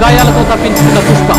గాయాలతో తప్పించుకున్న Pushpa.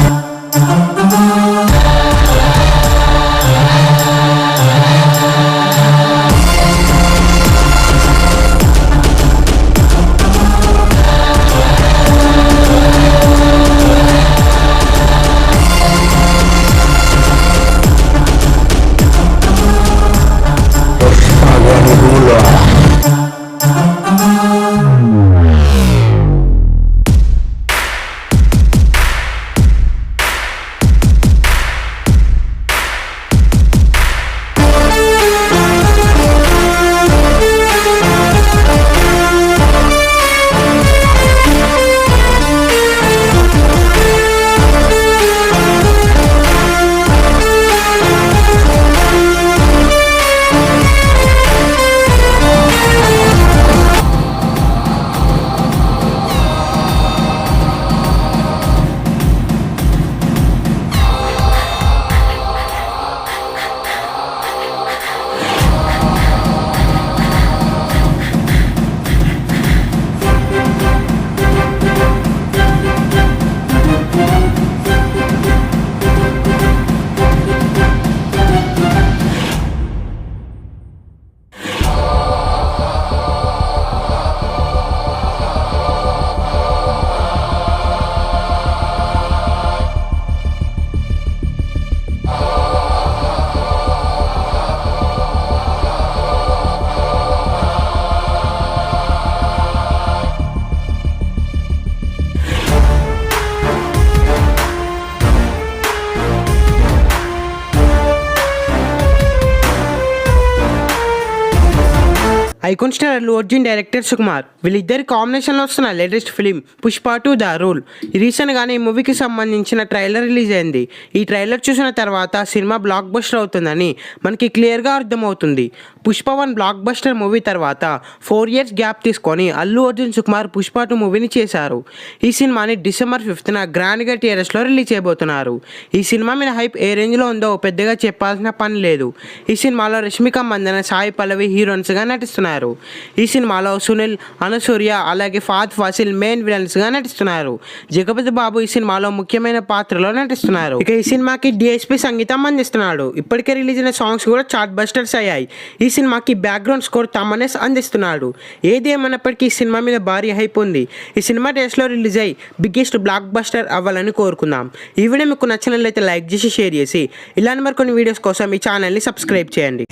Icon star Allu Arjun, director Sukumar వీళ్ళిద్దరి కాంబినేషన్లో వస్తున్న latest film Pushpa 2 the rule. రీసెంట్గానే ఈ మూవీకి సంబంధించిన ట్రైలర్ రిలీజ్ అయింది. ఈ ట్రైలర్ చూసిన తర్వాత సినిమా బ్లాక్ బస్టర్ అవుతుందని మనకి క్లియర్గా అర్థమవుతుంది. పుష్ప 1 బ్లాక్ బస్టర్ మూవీ తర్వాత 4 years గ్యాప్ తీసుకొని అల్లు అర్జున్, సుకుమార్ పుష్ప 2 మూవీని చేశారు. ఈ సినిమాని December 5th గ్రాండ్గా థియేటర్స్లో రిలీజ్ చేయబోతున్నారు. ఈ సినిమా మీద హైప్ ఏ రేంజ్లో ఉందో పెద్దగా చెప్పాల్సిన పని లేదు. ఈ సినిమాలో రష్మిక మందన, సాయి పల్లవి హీరోయిన్స్గా నటిస్తున్నారు. ఈ సినిమాలో సునీల్, అనసూర్య అలాగే ఫాద్ ఫాసిల్ మెయిన్ విలన్స్గా నటిస్తున్నారు. జగపతి బాబు ఈ సినిమాలో ముఖ్యమైన పాత్రలో నటిస్తున్నారు. ఇక ఈ సినిమాకి డిఎస్పి సంగీతం అందిస్తున్నాడు. ఇప్పటికే రిలీజ్ అయిన సాంగ్స్ కూడా చార్ట్ బస్టర్స్ అయ్యాయి. ఈ సినిమాకి బ్యాక్గ్రౌండ్ స్కోర్ తమనేస్ అందిస్తున్నాడు. ఏది ఏమన్నప్పటికీ ఈ సినిమా మీద భారీ హైప్ ఉంది. ఈ సినిమా డేస్లో రిలీజ్ అయ్యి బిగ్గెస్ట్ బ్లాక్ బస్టర్ అవ్వాలని కోరుకుందాం. ఈ వీడియో మీకు నచ్చినట్లయితే లైక్ చేసి షేర్ చేసి ఇలాంటి మరికొన్ని వీడియోస్ కోసం ఈ ఛానల్ని సబ్స్క్రైబ్ చేయండి.